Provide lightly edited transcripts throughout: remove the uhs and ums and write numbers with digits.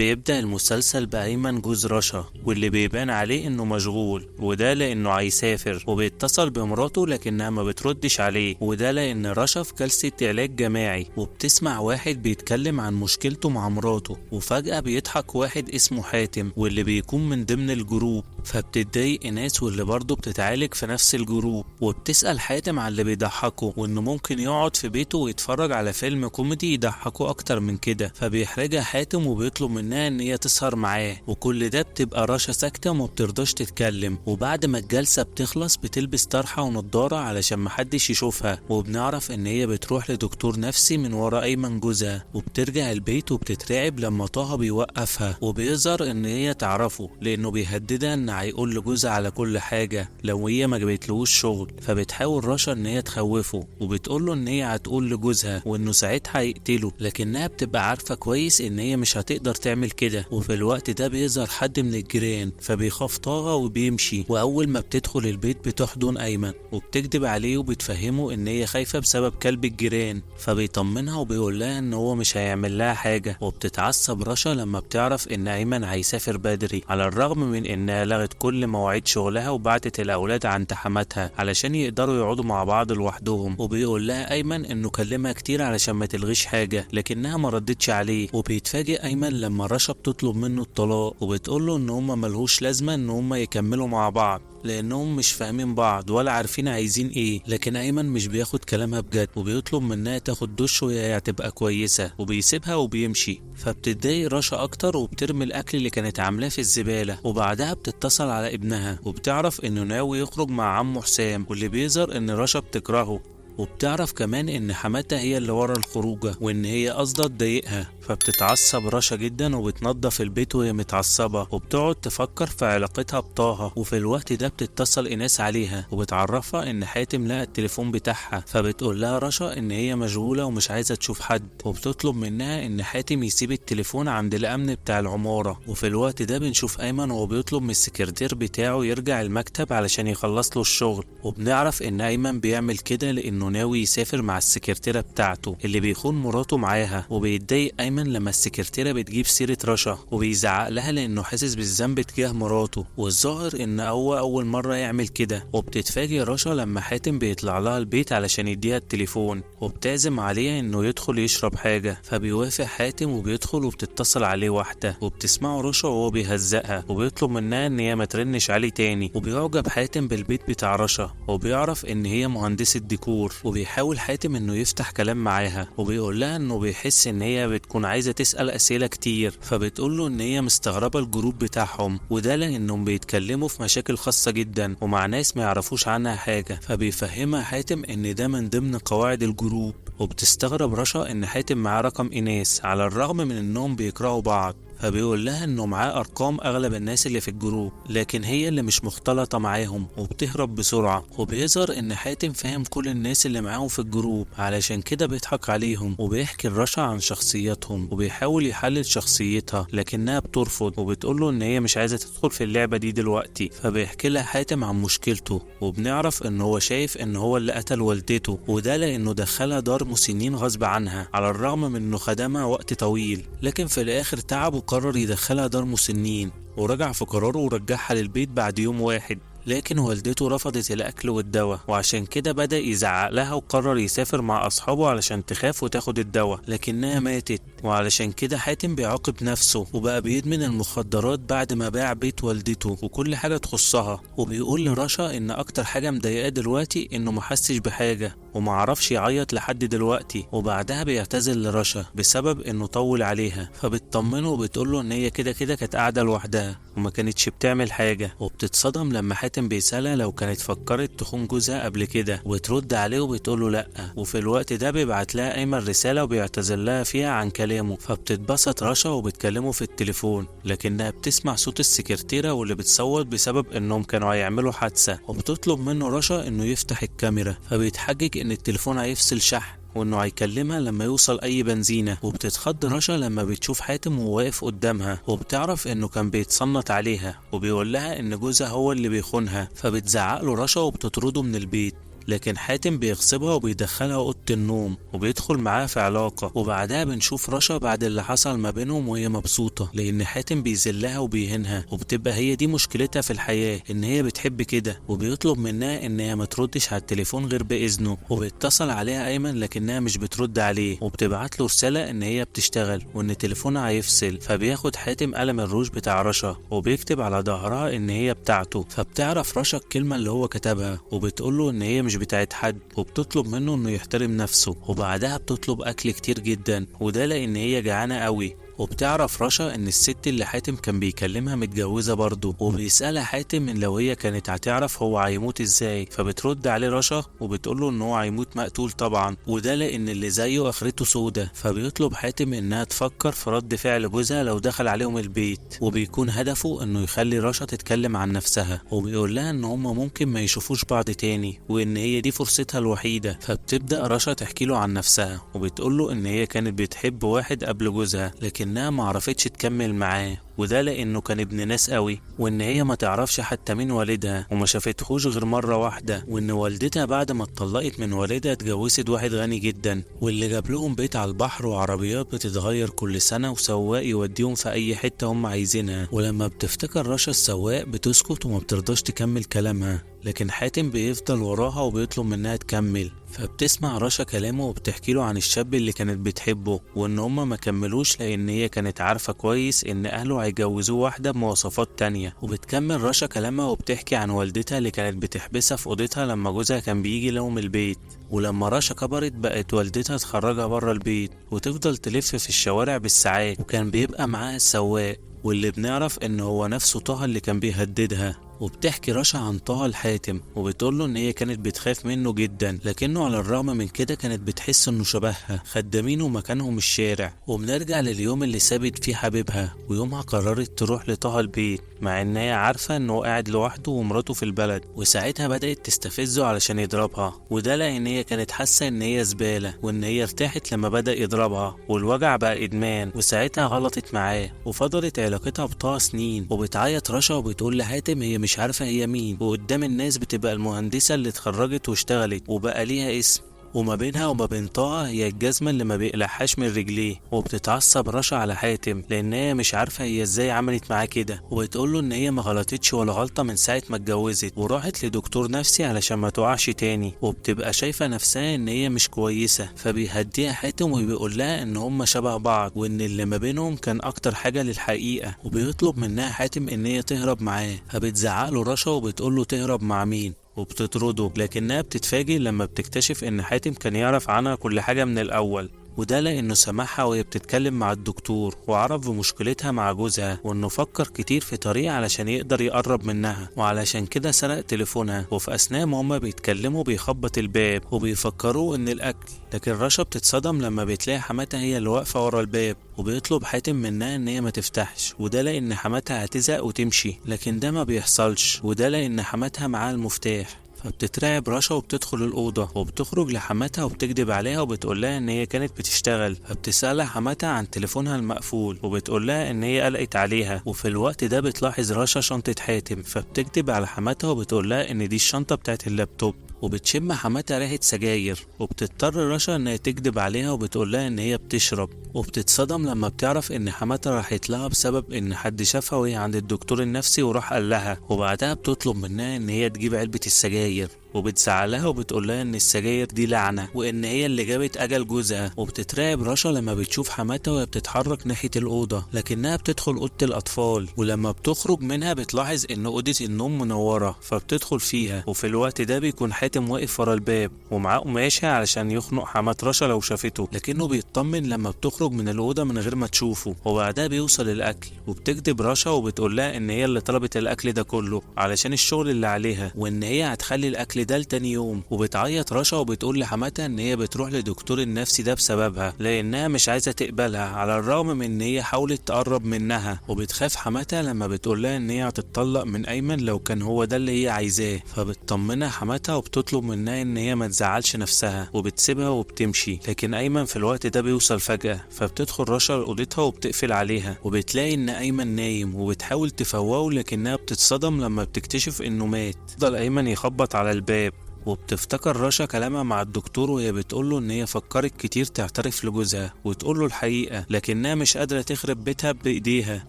بيبدأ المسلسل بأيمن جوز رشا، واللي بيبان عليه انه مشغول، وده لانه هيسافر، وبيتصل بمراته لكنها ما بتردش عليه، وده لان رشا في جلسة علاج جماعي، وبتسمع واحد بيتكلم عن مشكلته مع مراته، وفجأة بيضحك واحد اسمه حاتم واللي بيكون من ضمن الجروب، فبتتضايق ناس واللي برضه بتتعالج في نفس الجروب، وبتسأل حاتم على اللي بيضحكه وانه ممكن يقعد في بيته ويتفرج على فيلم كوميدي يضحكه اكتر من كده، فبيحرجها حاتم وبيطلب منها ان هي تسهر معاه، وكل ده بتبقى رشا ساكتة وما بترضاش تتكلم. وبعد ما الجلسة بتخلص بتلبس طرحة ونضارة علشان محدش يشوفها، وبنعرف ان هي بتروح لدكتور نفسي من ورا ايمن جوزها، وبترجع البيت وبتترعب لما طه بيوقفها، وبيظهر ان هي تعرفه لانه بيهددها ان هيقول لجوزها على كل حاجة لو هي ما جابتلهوش شغل، فبتحاول رشا ان هي تخوفه وبتقوله ان هي هتقول لجوزها وانه ساعتها هيقتله، لكنها بتبقى عارفة كويس ان هي مش هتقدر تعمل كده. وفي الوقت ده بيظهر حد من الجيران فبيخاف طه وبيمشي، واول ما بتدخل البيت بتحضن ايمن وبتكذب عليه وبتفهمه ان هي خايفة بسبب كلب الجيران، فبيطمنها وبيقول لها ان هو مش هيعمل لها حاجة. وبتتعصب رشا لما بتعرف ان ايمن هيسافر بدري، على الرغم من انها لغت كل مواعيد شغلها وبعتت الاولاد عند حماتها علشان يقدروا يقعدوا مع بعض لوحدهم، وبيقول لها ايمن انه كلمها كتير علشان ما تلغيش حاجة لكنها ما ردتش عليه. وبيتفاجئ ايمن لما رشا بتطلب منه الطلاق وبتقوله ان هما ملهوش لازمة ان هما يكملوا مع بعض لانهم مش فاهمين بعض ولا عارفين عايزين ايه، لكن ايمن مش بياخد كلامها بجد وبيطلب منها تاخد دش وهي هتبقى كويسة، وبيسيبها وبيمشي. فبتتضايق رشا اكتر وبترمي الاكل اللي كانت عاملاه في الزبالة، وبعدها بتتصل على ابنها وبتعرف انه ناوي يخرج مع عمه حسام، واللي بيظهر ان رشا بتكرهه، وبتعرف كمان ان حماتها هي اللي ورا الخروجه وان هي قصده تضايقها، فبتتعصب رشا جدا وبتنظف البيت وهي متعصبه، وبتقعد تفكر في علاقتها بطه. وفي الوقت ده بتتصل ايناس عليها وبتعرفها ان حاتم لقى التليفون بتاعها، فبتقول لها رشا ان هي مشغوله ومش عايزه تشوف حد، وبتطلب منها ان حاتم يسيب التليفون عند الامن بتاع العماره. وفي الوقت ده بنشوف ايمن وهو بيطلب من السكرتير بتاعه يرجع المكتب علشان يخلص له الشغل، وبنعرف ان ايمن بيعمل كده لانه ناوي يسافر مع السكرتيرة بتاعته اللي بيخون مراته معاها. وبيتضايق ايمن لما السكرتيرة بتجيب سيرة رشا وبيزعق لها لانه حاسس بالذنب تجاه مراته، والظاهر ان هو اول مرة يعمل كده. وبتتفاجئ رشا لما حاتم بيطلع لها البيت علشان يديها التليفون وبتعزم عليه انه يدخل يشرب حاجة، فبيوافق حاتم وبيدخل وبتتصل عليه واحدة وبتسمعه رشا وهو بيهزقها وبيطلب منها ان هي ما ترنش عليه تاني. وبيعجب حاتم بالبيت بتاع رشا وبيعرف ان هي مهندسة ديكور، وبيحاول حاتم انه يفتح كلام معاها وبيقول لها انه بيحس ان هي بتكون عايزة تسأل اسئلة كتير، فبتقول له ان هي مستغربة الجروب بتاعهم، وده لانهم بيتكلموا في مشاكل خاصة جدا ومع ناس ما يعرفوش عنها حاجة، فبيفهمها حاتم ان ده من ضمن قواعد الجروب. وبتستغرب رشا ان حاتم معاه رقم ايناس على الرغم من انهم بيكرهوا بعض، فبيقول لها انه معاه ارقام اغلب الناس اللي في الجروب لكن هي اللي مش مختلطة معاهم وبتهرب بسرعة. وبيظهر ان حاتم فاهم كل الناس اللي معاهم في الجروب علشان كده بيضحك عليهم، وبيحكي لرشا عن شخصياتهم وبيحاول يحلل شخصيتها لكنها بترفض وبتقوله ان هي مش عايزة تدخل في اللعبة دي دلوقتي. فبيحكي لها حاتم عن مشكلته وبنعرف ان هو شايف ان هو اللي قتل والدته، وده لانه دخلها دار مسنين غصب عنها على الرغم من انه خدمها وقت طويل، لكن في الاخر تعب وقرر يدخلها دار مسنين، ورجع في قراره ورجعها للبيت بعد يوم واحد، لكن والدته رفضت الأكل والدواء وعشان كده بدأ يزعق لها وقرر يسافر مع أصحابه علشان تخاف وتاخد الدواء لكنها ماتت. وعلشان كده حاتم بيعاقب نفسه وبقى بيدمن المخدرات بعد ما باع بيت والدته وكل حاجة تخصها، وبيقول لرشا إن أكتر حاجة مضايقاه دلوقتي إنه محسش بحاجة ومعرفش يعيط لحد دلوقتي. وبعدها بيعتذر لرشا بسبب إنه طول عليها، فبتطمنه وبتقوله إن هي كده كده كانت قاعدة لوحدها وما كانتش بتعمل حاجة. وبتتصدم لما حاتم بيسألها لو كانت فكرت تخون جوزها قبل كده وترد عليه وبتقوله لأ، وفي الوقت ده بيبعت لها أيمن رسالة وبيعتذر لها فيها عن كلامه، فبتتبسط رشا وبتكلمه في التليفون لكنها بتسمع صوت السكرتيرة واللي بتصوت بسبب إنهم كانوا هيعملوا حادثة، وبتطلب منه رشا إنه يفتح الكاميرا، فبيتحجج إن التليفون هيفصل شحن وانه هيكلمها لما يوصل اي بنزينة. وبتتخض رشا لما بتشوف حاتم وهو واقف قدامها وبتعرف انه كان بيتصنت عليها وبيقول لها ان جوزها هو اللي بيخونها، فبتزعق له رشا وبتطرده من البيت. لكن حاتم بيغصبها وبيدخلها اوضه النوم وبيدخل معاها في علاقه. وبعدها بنشوف رشا بعد اللي حصل ما بينهم وهي مبسوطه لان حاتم بيذلها وبيهينها، وبتبقى هي دي مشكلتها في الحياه، ان هي بتحب كده. وبيطلب منها ان هي ما تردش على التليفون غير باذنه، وبيتصل عليها ايمن لكنها مش بترد عليه، وبتبعت له رساله ان هي بتشتغل وان تليفونها هيفصل. فبياخد حاتم قلم الروج بتاع رشا وبيكتب على ظهرها ان هي بتاعته. فبتعرف رشا الكلمه اللي هو كتبها وبتقوله ان هي مش بتاعت حد، وبتطلب منه انه يحترم نفسه. وبعدها بتطلب اكل كتير جدا وده لان هي جعانه قوي. وبتعرف رشا ان الست اللي حاتم كان بيكلمها متجوزة برضه، وبيسألها حاتم ان لو هي كانت هتعرف هو هيموت ازاي. فبترد عليه رشا وبتقوله ان هو هيموت مقتول طبعا، وده لان اللي زيه اخرته سودة. فبيطلب حاتم انها تفكر في رد فعل جوزها لو دخل عليهم البيت، وبيكون هدفه انه يخلي رشا تتكلم عن نفسها، وبيقول لها ان هما ممكن ما يشوفوش بعض تاني وان هي دي فرصتها الوحيدة. فبتبدأ رشا تحكي له عن نفسها وبتقوله ان هي كانت بتحب واحد قبل جوزها لكنها معرفتش تكمل معاه، وده لانه كان ابن ناس قوي، وان هي ما تعرفش حتى مين والدها وما شافتهوش غير مرة واحدة، وان والدتها بعد ما اتطلقت من والدها اتجوزت واحد غني جدا واللي جاب لهم بيت على البحر وعربيات بتتغير كل سنة وسواق يوديهم في اي حتة هم عايزينها. ولما بتفتكر رشا السواق بتسكت وما بترضاش تكمل كلامها، لكن حاتم بيفضل وراها وبيطلب منها تكمل. فبتسمع رشا كلامه وبتحكي له عن الشاب اللي كانت بتحبه وان هما ما كملوش لان هي كانت عارفة كويس ان اهله هيجوزوه واحدة بمواصفات تانية. وبتكمل رشا كلامها وبتحكي عن والدتها اللي كانت بتحبسها في اوضتها لما جوزها كان بيجي لهم البيت، ولما رشا كبرت بقت والدتها تخرجها بره البيت وتفضل تلف في الشوارع بالساعات، وكان بيبقى معاها السواق واللي بنعرف ان هو نفسه طه اللي كان بيهددها. وبتحكي رشا عن طه لحاتم وبتقوله ان هي كانت بتخاف منه جدا، لكنه على الرغم من كده كانت بتحس انه شبهها، خدامينه مكانهم الشارع. وبنرجع لليوم اللي سابت فيه حبيبها، ويومها قررت تروح لطه البيت مع ان هي عارفة انه قاعد لوحده ومراته في البلد. وساعتها بدأت تستفزه علشان يضربها، وده لان هي كانت حاسة ان هي زبالة وان هي ارتاحت لما بدأ يضربها والوجع بقى ادمان. وساعتها غلطت معاه وفضلت علاقتها بطه سنين. وبتعيط رشا وبتقول لحاتم هي مش عارفة هي مين، وقدام الناس بتبقى المهندسة اللي اتخرجت واشتغلت وبقى ليها اسم، وما بينها وما بين طه هي الجزمة اللي ما بيقلعهاش من رجليه. وبتتعصب رشا على حاتم لان هي مش عارفة هي ازاي عملت معاه كده، وبتقوله ان هي ما غلطتش ولا غلطة من ساعة ما اتجوزت وراحت لدكتور نفسي علشان ما تقعش تاني، وبتبقى شايفة نفسها ان هي مش كويسة. فبيهديها حاتم وبيقول لها ان هما شبه بعض وان اللي ما بينهم كان اكتر حاجة للحقيقة، وبيطلب منها حاتم ان هي تهرب معاه. فبتزعقله رشا وبتقوله تهرب مع مين وبتطرده، لكنها بتتفاجئ لما بتكتشف ان حاتم كان يعرف عنها كل حاجة من الاول، وده لانه سمعها وهي بتتكلم مع الدكتور وعرف بمشكلتها مع جوزها، وانه فكر كتير في طريقة علشان يقدر يقرب منها، وعلشان كده سرق تليفونها. وفي اثناء ما هما بيتكلموا بيخبط الباب وبيفكروا ان الاكل، لكن رشا بتتصدم لما بتلاقي حماتها هي اللي واقفة ورا الباب، وبيطلب حاتم منها ان هي ما تفتحش، وده لان حماتها هتزهق وتمشي، لكن ده ما بيحصلش، وده لان حماتها معاها المفتاح. فبتترعب رشا وبتدخل الأوضة وبتخرج لحماتها وبتكذب عليها وبتقول لها ان هي كانت بتشتغل. فبتسألها حماتها عن تليفونها المقفول وبتقول لها ان هي قلقت عليها، وفي الوقت ده بتلاحظ رشا شنطة حاتم، فبتكذب على حماتها وبتقول لها ان دي الشنطة بتاعت اللابتوب، وبتشم حماتها ريحة سجاير، وبتضطر رشا ان هي تكذب عليها وبتقول لها ان هي بتشرب. وبتتصدم لما بتعرف ان حماتها راحت لها بسبب ان حد شافها وهي عند الدكتور النفسي وراح قال لها، وبعدها بتطلب منها ان هي تجيب علبة السجاير، وبتزعلها وبتقول لها ان السجاير دي لعنة وان هي اللي جابت اجل جوزها. وبتترعب رشا لما بتشوف حماتها وهي بتتحرك ناحية الأوضة، لكنها بتدخل أوضة الأطفال، ولما بتخرج منها بتلاحظ ان أوضة النوم منورة فبتدخل فيها، وفي الوقت ده بيكون حاتم واقف ورا الباب ومعاه قماشة علشان يخنق حمات رشا لو شافته، لكنه بيطمن لما بتخرج من الأوضة من غير ما تشوفه. وبعدها بيوصل الأكل وبتكذب رشا وبتقول لها ان هي اللي طلبت الأكل ده كله علشان الشغل اللي عليها، وان هي هتخلي الأكل ده لتاني يوم. وبتعيط رشا وبتقول لحماتها ان هي بتروح لدكتور النفسي ده بسببها لانها مش عايزة تقبلها على الرغم من ان هي حاولت تقرب منها. وبتخاف حماتها لما بتقول لها ان هي هتتطلق من ايمن لو كان هو ده اللي هي عايزاه، فبتطمنها حماتها وبتطلب منها ان هي ما تزعلش نفسها وبتسيبها وبتمشي. لكن ايمن في الوقت ده بيوصل فجأة، فبتدخل رشا لأوضتها وبتقفل عليها، وبتلاقي ان ايمن نايم وبتحاول تفوقه لكنها بتتصدم لما بتكتشف انه مات. فضل ايمن يخبط على الباب وبتفتكر رشا كلامها مع الدكتور وهي بتقوله ان هي فكرت كتير تعترف لجوزها وتقوله الحقيقة، لكنها مش قادرة تخرب بيتها بايديها.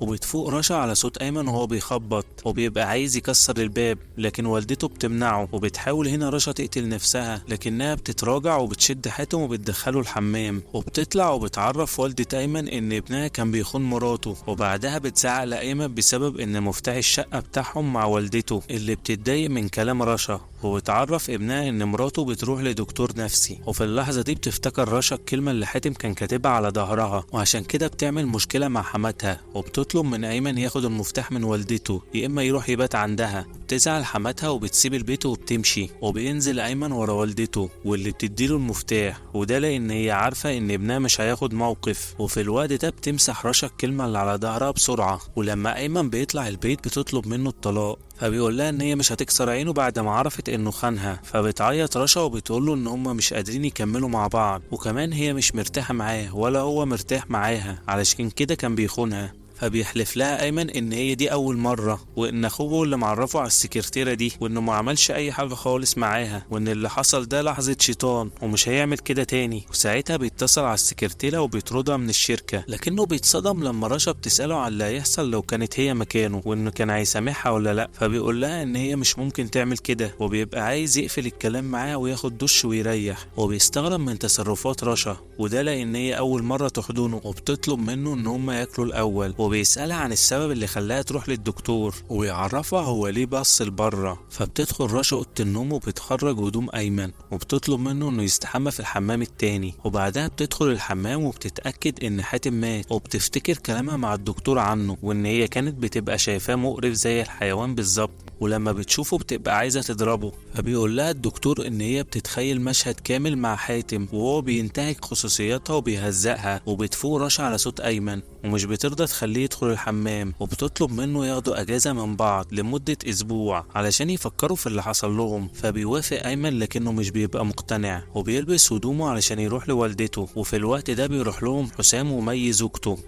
وبتفوق رشا على صوت ايمن وهو بيخبط وبيبقى عايز يكسر الباب، لكن والدته بتمنعه. وبتحاول هنا رشا تقتل نفسها، لكنها بتتراجع وبتشد حاتم وبتدخله الحمام. وبتطلع وبتعرف والدة ايمن ان ابنها كان بيخون مراته، وبعدها بتزعق لايمن بسبب ان مفتاح الشقة بتاعهم مع والدته اللي بتتضايق من كلام رشا. وبتعرف ابنها ان مراته بتروح لدكتور نفسي. وفي اللحظة دي بتفتكر رشا الكلمة اللي حاتم كان كاتبها على ظهرها، وعشان كده بتعمل مشكلة مع حماتها وبتطلب من ايمن ياخد المفتاح من والدته يا اما يروح يبات عندها. بتزعل حماتها وبتسيب البيت وبتمشي، وبينزل ايمن ورا والدته واللي بتديله المفتاح، وده لان هي عارفة ان ابنها مش هياخد موقف. وفي الوقت ده بتمسح رشا الكلمة اللي على ظهرها بسرعة. ولما ايمن بيطلع البيت بتطلب منه الطلاق، فبيقول لها ان هي مش هتكسر عينه بعد ما عرفت انه خانها. فبتعيط رشا وبتقوله ان هما مش قادرين يكملوا مع بعض، وكمان هي مش مرتاحة معاه ولا هو مرتاح معاها، علشان كده كان بيخونها. فبيحلف لها ايمن ان هي دي اول مرة، وان اخوه هو اللي معرفه على السكرتيرة دي، وانه ما عملش اي حاجة خالص معاها، وان اللي حصل ده لحظة شيطان ومش هيعمل كده تاني. وساعتها بيتصل على السكرتيرة وبيطردها من الشركة، لكنه بيتصدم لما رشا بتسأله على اللي هيحصل لو كانت هي مكانه، وانه كان هيسامحها ولا لا. فبيقول لها ان هي مش ممكن تعمل كده، وبيبقى عايز يقفل الكلام معاها وياخد دش ويريح. وبيستغرب من تصرفات رشا، وده لان هي اول مرة تحضنه، وبتطلب منه ان هما ياكلوا الاول. وبيسألها عن السبب اللي خلاها تروح للدكتور، ويعرفها هو ليه بص لبره. فبتدخل رشا اوضه النوم وبتخرج هدوم ايمن، وبتطلب منه انه يستحمى في الحمام التاني. وبعدها بتدخل الحمام وبتتأكد ان حاتم مات، وبتفتكر كلامها مع الدكتور عنه، وان هي كانت بتبقى شايفاه مقرف زي الحيوان بالظبط، ولما بتشوفه بتبقى عايزة تضربه. فبيقول لها الدكتور ان هي بتتخيل مشهد كامل مع حاتم وهو بينتهك خصوصياتها وبيهزقها. وبتفوق رشا على صوت ايمن ومش بترضى تخليه يدخل الحمام، وبتطلب منه ياخدوا اجازة من بعض لمدة اسبوع علشان يفكروا في اللي حصل لهم. فبيوافق ايمن لكنه مش بيبقى مقتنع، وبيلبس هدومه علشان يروح لوالدته. وفي الوقت ده بيروح لهم حسام ومي زوجته،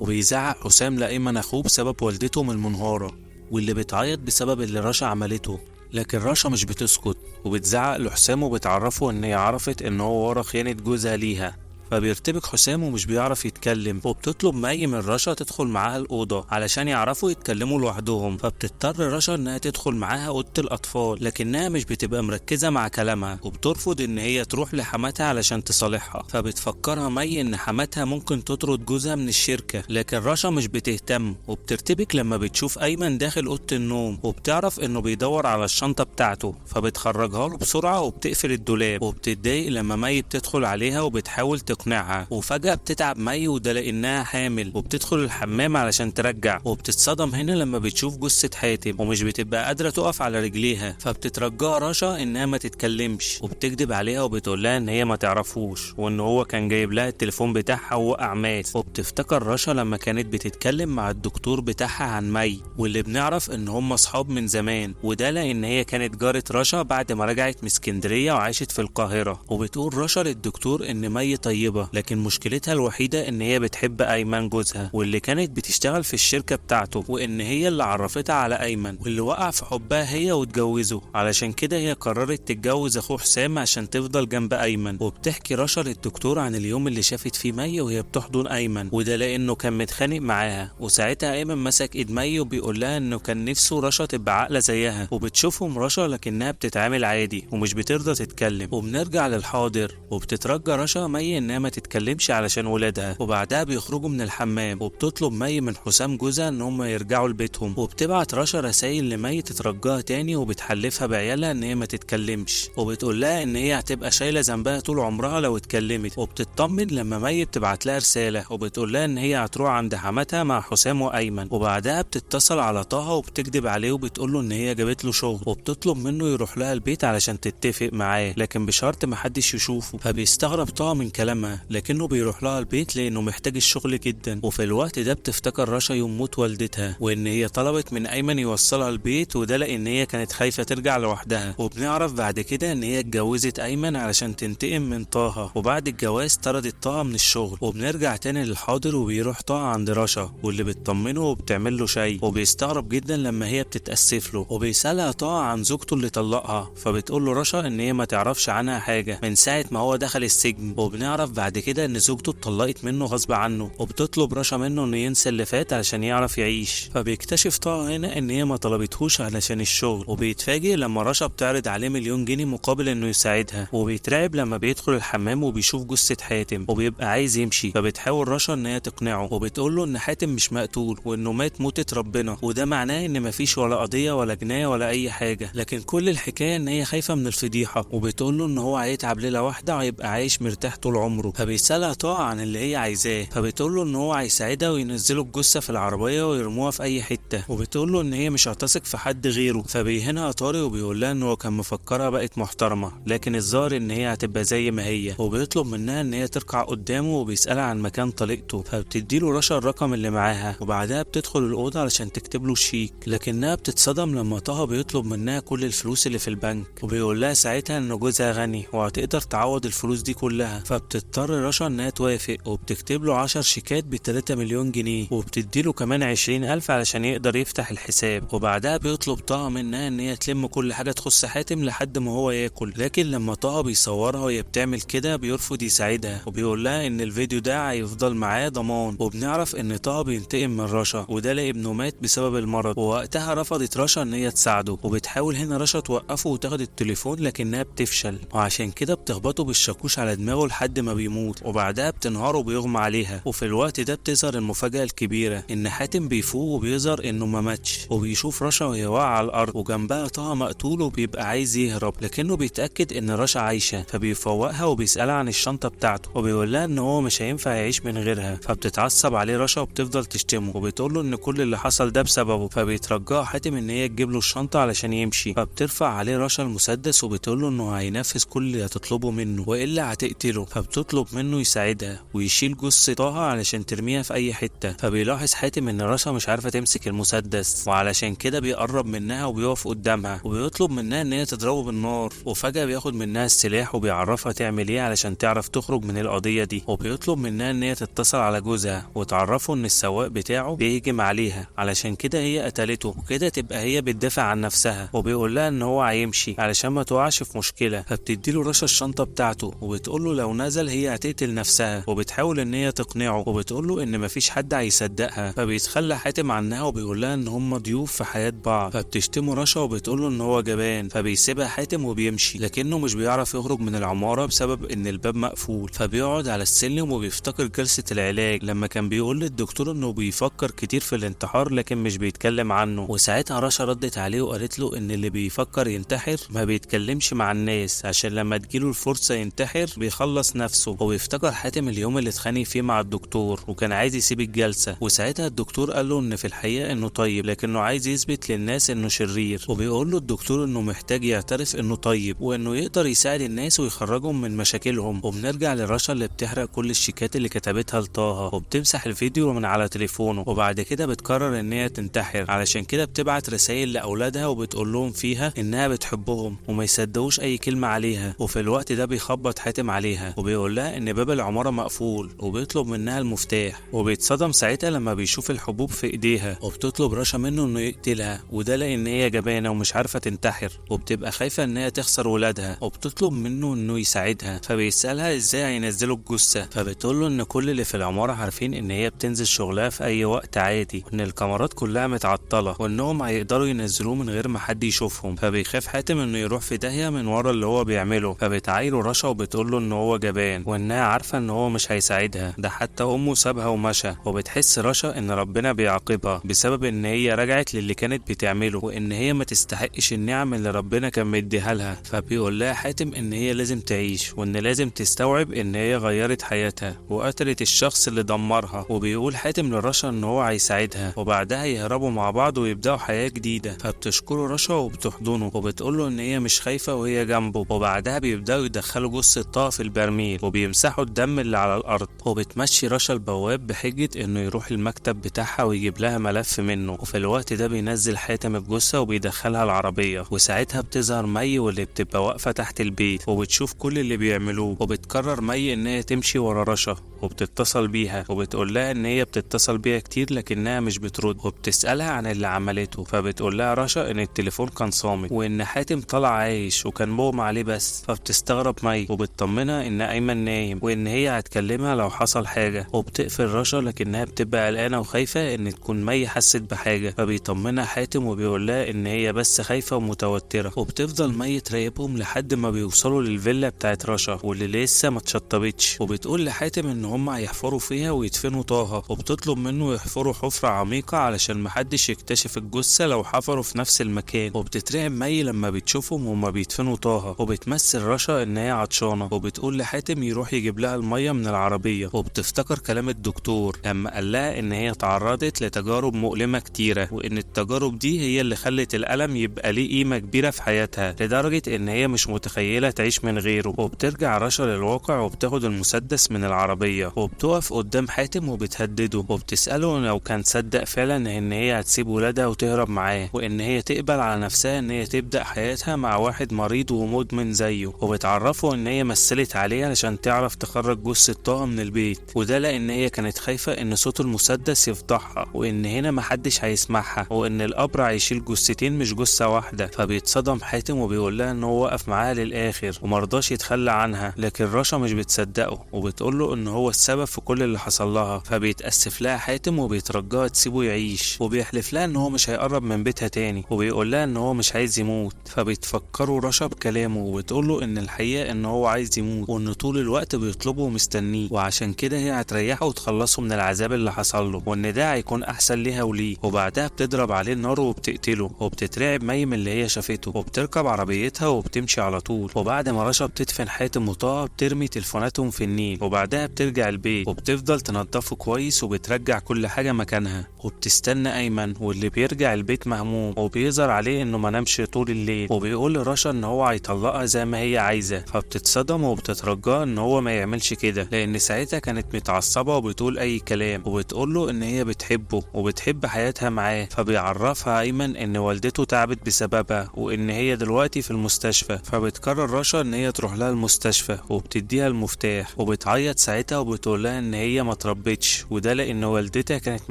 وبيزعق حسام لايمن اخوه بسبب والدتهم المنهارة واللي بتعيط بسبب اللي رشا عملته. لكن رشا مش بتسكت، وبتزعق لحسام وبتعرفه ان هي عرفت ان هو ورا خيانة جوزها ليها. فبيرتبك حسام ومش بيعرف يتكلم، وبتطلب مي من رشا تدخل معاها الأوضة علشان يعرفوا يتكلموا لوحدهم. فبتضطر رشا انها تدخل معاها أوضة الأطفال، لكنها مش بتبقى مركزة مع كلامها، وبترفض ان هي تروح لحماتها علشان تصالحها. فبتفكرها مي ان حماتها ممكن تطرد جوزها من الشركة، لكن رشا مش بتهتم. وبترتبك لما بتشوف أيمن داخل أوضة النوم، وبتعرف انه بيدور على الشنطة بتاعته، فبتخرجها له بسرعة وبتقفل الدولاب. وبتتضايق لما مي بتدخل عليها وبتحاول تقنعها، وفجأة بتتعب مي وده لانها حامل، وبتدخل الحمام علشان ترجع. وبتتصدم هنا لما بتشوف جثة حاتم ومش بتبقى قادرة تقف على رجليها. فبتترجاها رشا انها ما تتكلمش، وبتكذب عليها وبتقول لها ان هي ما تعرفوش، وان هو كان جايب لها التليفون بتاعها ووقع مات. وبتفتكر رشا لما كانت بتتكلم مع الدكتور بتاعها عن مي، واللي بنعرف ان هم اصحاب من زمان، وده لان هي كانت جارة رشا بعد ما رجعت من اسكندرية وعاشت في القاهرة. وبتقول رشا للدكتور ان مي طيبة، لكن مشكلتها الوحيدة ان هي بتحب ايمن جوزها، واللي كانت بتشتغل في الشركة بتاعته، وان هي اللي عرفتها على ايمن، واللي وقع في حبها هي واتجوزه. علشان كده هي قررت تتجوز اخوه حسام عشان تفضل جنب ايمن. وبتحكي رشا للدكتور عن اليوم اللي شافت فيه مي وهي بتحضن ايمن، وده لانه كان متخانق معاها. وساعتها ايمن مسك ايد مي وبيقول لها انه كان نفسه رشا تبقى عاقلة زيها. وبتشوفهم رشا لكنها بتتعامل عادي ومش بترضى تتكلم. وبنرجع للحاضر، وبتترجى رشا مي انها ما تتكلمش علشان ولادها. وبعدها بيخرجوا من الحمام، وبتطلب مي من حسام جوزها ان هم يرجعوا لبيتهم. وبتبعت رشا رسائل لمي تترجاها تاني، وبتحلفها بعيالها ان هي ما تتكلمش، وبتقول لها ان هي هتبقى شايله ذنبها طول عمرها لو اتكلمت. وبتطمن لما مي بتبعت لها رساله وبتقول لها ان هي هتروح عند حماتها مع حسام وايمن. وبعدها بتتصل على طه وبتكذب عليه وبتقول له ان هي جابت له شغل، وبتطلب منه يروح لها البيت علشان تتفق معاه، لكن بشرط محدش يشوفه. فبيستغرب طه من كلامها قدامها، لكنه بيروح لها البيت لانه محتاج الشغل جدا. وفي الوقت ده بتفتكر رشا يوم موت والدتها، وان هي طلبت من ايمن يوصلها البيت، وده لان هي كانت خايفه ترجع لوحدها. وبنعرف بعد كده ان هي اتجوزت ايمن علشان تنتقم من طه، وبعد الجواز طردت طه من الشغل. وبنرجع تاني للحاضر، وبيروح طه عند رشا واللي بتطمنه وبتعمل له شاي، وبيستغرب جدا لما هي بتتاسف له، وبيسالها طه عن زوجته اللي طلقها، فبتقول له رشا ان هي ما تعرفش عنها حاجه من ساعه ما هو دخل السجن. وبنعرف بعد كده ان زوجته اتطلقت منه غصب عنه، وبتطلب رشا منه انه ينسى اللي فات علشان يعرف يعيش. فبيكتشف طه هنا ان هي ما طلبتهوش علشان الشغل، وبيتفاجئ لما رشا بتعرض عليه 1,000,000 جنيه مقابل انه يساعدها. وبيترعب لما بيدخل الحمام وبيشوف جثه حاتم، وبيبقى عايز يمشي. فبتحاول رشا ان هي تقنعه، وبتقول له ان حاتم مش مقتول، وانه مات موتة ربنا، وده معناه ان مفيش ولا قضيه ولا جنايه ولا اي حاجه، لكن كل الحكايه ان هي خايفه من الفضيحه. وبتقول له ان هو هيتعب ليله واحده وهيبقى عايش مرتاح طول عمره. فبيسالها طه عن اللي هي عايزاه، فبتقول له ان هو هيساعدها وينزلوا الجثه في العربيه ويرموها في اي حته. وبتقول له ان هي مش هتثق في حد غيره. فبيهنها طارق وبيقول لها ان هو كان مفكرها بقت محترمه، لكن الظاهر ان هي هتبقى زي ما هي. وبيطلب منها ان هي تركع قدامه، وبيسالها عن مكان طليقته. فبتديله رشا الرقم اللي معاها، وبعدها بتدخل الاوضه علشان تكتب له الشيك، لكنها بتتصدم لما طه بيطلب منها كل الفلوس اللي في البنك. وبيقول لها ساعتها ان جوزها غني وهتقدر تعوض الفلوس دي كلها. فبتضطر رشا انها توافق، وبتكتب له 10 شيكات ب3,000,000 جنيه، وبتديله كمان 20,000 علشان يقدر يفتح الحساب. وبعدها بيطلب طه منها ان هي تلم كل حاجه تخص حاتم لحد ما هو ياكل، لكن لما طه بيصورها وهي بتعمل كده بيرفض يساعدها، وبيقول لها ان الفيديو ده هيفضل معاه ضمان. وبنعرف ان طه بينتقم من رشا، وده لابنه مات بسبب المرض، ووقتها رفضت رشا ان هي تساعده. وبتحاول هنا رشا توقفه وتاخد التليفون، لكنها بتفشل، وعشان كده بتخبطه بالشاكوش على دماغه لحد ما بيموت. وبعدها بتنهار وبيغمى عليها. وفي الوقت ده بتظهر المفاجأة الكبيرة، ان حاتم بيفوق وبيظهر انه ما ماتش، وبيشوف رشا وهي واقعة على الارض وجنبها طه مقتول، وبيبقى عايز يهرب، لكنه بيتأكد ان رشا عايشة. فبيفوقها وبيسألها عن الشنطة بتاعته، وبيقول لها ان هو مش هينفع يعيش من غيرها. فبتتعصب عليه رشا وبتفضل تشتمه، وبتقول له ان كل اللي حصل ده بسببه. فبيترجاها حاتم ان هي تجيب له الشنطة علشان يمشي. فبترفع عليه رشا المسدس، وبتقول له انه هينفذ كل اللي هتطلبه منه والا هتقتله. فبتطلب منه يساعدها ويشيل جثة طه علشان ترميها في اي حتة. فبيلاحظ حاتم ان رشا مش عارفة تمسك المسدس، وعلشان كده بيقرب منها وبيقف قدامها، وبيطلب منها ان هي تضربه بالنار. وفجأة بياخد منها السلاح وبيعرفها تعمل ايه علشان تعرف تخرج من القضية دي. وبيطلب منها ان هي تتصل على جوزها وتعرفه ان السواق بتاعه بيهجم عليها، علشان كده هي قتلته، وكده تبقى هي بتدافع عن نفسها. وبيقول لها ان هو هيمشي علشان ما تقعش في مشكلة. فبتديله رشا الشنطة بتاعته، وبتقول له لو نزل هي هتقتل نفسها، وبتحاول ان هي تقنعه، وبتقول له ان مفيش حد هيصدقها. فبيتخلى حاتم عنها وبيقول لها ان هم ضيوف في حياة بعض. فبتشتمه رشا وبتقول له ان هو جبان. فبيسيبها حاتم وبيمشي، لكنه مش بيعرف يخرج من العمارة بسبب ان الباب مقفول. فبيقعد على السلم وبيفتكر جلسة العلاج لما كان بيقول للدكتور انه بيفكر كتير في الانتحار لكن مش بيتكلم عنه. وساعتها رشا ردت عليه وقالت له ان اللي بيفكر ينتحر ما بيتكلمش مع الناس، عشان لما تجيله الفرصة ينتحر بيخلص نفسه. وبيفتكر حاتم اليوم اللي اتخانق فيه مع الدكتور وكان عايز يسيب الجلسة، وساعتها الدكتور قال له ان في الحقيقة انه طيب لكنه عايز يثبت للناس انه شرير. وبيقول له الدكتور انه محتاج يعترف انه طيب وانه يقدر يساعد الناس ويخرجهم من مشاكلهم. وبنرجع لرشا اللي بتحرق كل الشيكات اللي كتبتها لطه، وبتمسح الفيديو من على تليفونه. وبعد كده بتقرر ان هي تنتحر، علشان كده بتبعت رسائل لاولادها وبتقول لهم فيها انها بتحبهم وما يصدقوش اي كلمة عليها. وفي الوقت ده بيخبط حاتم عليها وبيقول لها ان باب العمارة مقفول، وبيطلب منها المفتاح. وبيتصدم ساعتها لما بيشوف الحبوب في ايديها، وبتطلب رشا منه انه يقتلها، وده لان هي جبانة ومش عارفة تنتحر، وبتبقى خايفة ان هي تخسر ولادها. وبتطلب منه انه يساعدها، فبيسألها ازاي هينزلوا الجثة. فبتقول له ان كل اللي في العمارة عارفين ان هي بتنزل شغلها في اي وقت عادي، وان الكاميرات كلها متعطلة، وانهم هيقدروا ينزلوه من غير ما حد يشوفهم. فبيخاف حاتم انه يروح في داهية من ورا اللي هو بيعمله. فبتعايره رشا وبتقول له ان هو جبان وانها عارفة ان هو مش هيساعدها، ده حتى امه سابها ومشى. وبتحس رشا ان ربنا بيعاقبها بسبب ان هي رجعت للي كانت بتعمله، وان هي ما تستحقش النعم اللي ربنا كان مديها لها. فبيقول لها حاتم ان هي لازم تعيش، وان لازم تستوعب ان هي غيرت حياتها وقتلت الشخص اللي دمرها. وبيقول حاتم لرشا ان هو هيساعدها، وبعدها يهربوا مع بعض ويبداوا حياة جديدة. فبتشكره رشا وبتحضنه وبتقول له ان هي مش خايفة وهي جنبه. وبعدها بيبداوا يدخلوا جثة طه في البرميل، وبيمسحوا الدم اللي على الارض. وبتمشي رشا البواب بحجة انه يروح المكتب بتاعها ويجيب لها ملف منه، وفي الوقت ده بينزل حاتم الجثة وبيدخلها العربية. وساعتها بتظهر مي واللي بتبقى واقفة تحت البيت وبتشوف كل اللي بيعملوه. وبتقرر مي ان هي تمشي ورا رشا وبتتصل بيها وبتقول لها ان هي بتتصل بيها كتير لكنها مش بترد، وبتسألها عن اللي عملته. فبتقول لها رشا ان التليفون كان صامت وان حاتم طلع عايش وكان مغمى عليه بس. فبتستغرب مي وبتطمنها ان ايمن نايم وان هي هتكلمها لو حصل حاجة. وبتقفل رشا لكنها بتبقى قلقانة وخايفة ان تكون مي حست بحاجة. فبيطمنها حاتم وبيقول لها ان هي بس خايفة ومتوترة. وبتفضل مي تراقبهم لحد ما بيوصلوا للفيلا بتاعت رشا واللي لسه ما اتشطبتش. وبتقول لحاتم ان هم هيحفروا فيها ويدفنوا طه، وبتطلب منه يحفروا حفرة عميقة علشان محدش يكتشف الجثة لو حفروا في نفس المكان. وبتترعب مي لما بتشوفهم هما بيدفنوا طه. وبتمثل رشا ان هي عطشانة وبتقول لحاتم يروح يجيب لها المية من العربية. وبتفتكر كلام الدكتور لما قال لها ان هي تعرضت لتجارب مؤلمة كتيرة وان التجارب دي هي اللي خلت الألم يبقى ليه قيمة كبيرة في حياتها لدرجة ان هي مش متخيلة تعيش من غيره. وبترجع رشا للواقع وبتاخد المسدس من العربية وبتقف قدام حاتم وبتهدده وبتسأله لو كان صدق فعلا ان هي هتسيب ولادها وتهرب معاه وان هي تقبل على نفسها ان هي تبدأ حياتها مع واحد مريض ومدمن زيه. وبتعرفه ان هي مثلت عليه علشان تعرف تخرج جثة طه من البيت، وده لان هي كانت خايفة ان صوت المسدس يفضحها وان هنا محدش هيسمعها وان القبر هيشيل جثتين مش جثة واحدة. فبيتصدم حاتم وبيقول لها ان هو وقف معاها للاخر ومرضاش يتخلى عنها، لكن رشا مش بتصدقه وبتقول له ان هو السبب في كل اللي حصل لها. فبيتأسف لها حاتم وبيترجاها تسيبه يعيش وبيحلف لها ان هو مش هيقرب من بيتها تاني وبيقول لها ان هو مش عايز يموت. فبيتفكروا رشا بكلامه وبتقول له ان الحقيقة ان هو عايز يموت وان طول الوقت بيطلبه ومستنيه، وعشان كده هي هتريحه وتخلصه من العذاب اللي حصل له وان ده هيكون احسن ليها وليه. وبعدها بتضرب عليه النار وبتقتله وبتترعب مي من اللي هي شافته وبتركب عربيتها وبتمشي على طول. وبعد ما رشا بتدفن حاتم وطه بترمي تليفوناتهم في النيل وبعدها بترجع البيت وبتفضل تنضفه كويس وبترجع كل حاجة مكانها. وبتستنى ايمن واللي بيرجع البيت مهموم وبيظهر عليه انه ما نامش طول الليل وبيقول لرشا ان هو هيطلقها زي ما هي عايزة. فبتتصدم وبتترجاه ان هو ما يعملش كده لان ساعتها كانت متعصبة وبتقول اي كلام وبتقول له ان هي بتحبه وبتحب حياتها معاه. فبيعرفها ايمن ان والدته تعبت بسببها وان هي دلوقتي في المستشفى. فبتقرر رشا ان هي تروح لها المستشفى وبتديها المفتاح وبتعيط ساعتها وبتقول لها ان هي ما تربتش وده لان والدتها كانت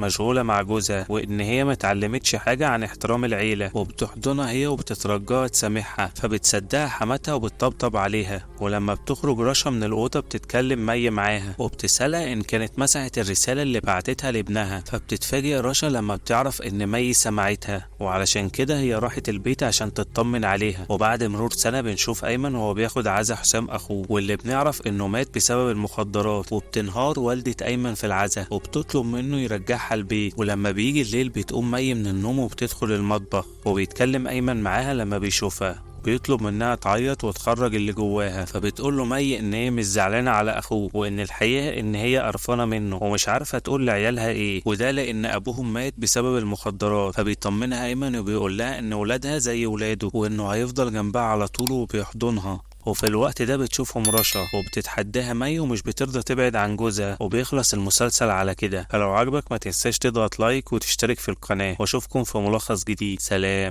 مشغولة مع جوزها وان هي ما اتعلمتش حاجة عن احترام العيلة. وبتحضنها هي وبتترجاها تسامحها. فبتصدقها حماتها وبتطبطب عليها. ولما بتخرج رشا من الأوضة بتتكلم مي معاها وبتسألها ان كانت مسحت الرسالة اللي بعتتها لابنها. فبتتفاجئ رشا لما بتعرف ان مي سمعتها وعلشان كده هي راحت البيت عشان تطمن عليها. وبعد مرور سنة بنشوف ايمن وهو بياخد عزا حسام اخوه واللي بنعرف انه مات بسبب المخدرات. وبتنهار والدة ايمن في العزا وبتطلب منه يرجعها البيت. ولما بيجي الليل بتقوم مي من النوم وبتدخل المطبخ وبيتكلم ايمن معاها لما بيشوفها بيطلب منها تعيط وتخرج اللي جواها. فبتقول له مي ان هي مش زعلانه على اخوه وان الحقيقه ان هي قرفانه منه ومش عارفه تقول لعيالها ايه وده لان ابوهم مات بسبب المخدرات. فبيطمنها ايمن وبيقول لها ان ولادها زي ولاده وانه هيفضل جنبها على طول وبيحضنها. وفي الوقت ده بتشوفهم رشا وبتتحداها مي ومش بترضى تبعد عن جوزها. وبيخلص المسلسل على كده. فلو عجبك ما تنساش تضغط لايك وتشترك في القناة واشوفكم في ملخص جديد. سلام.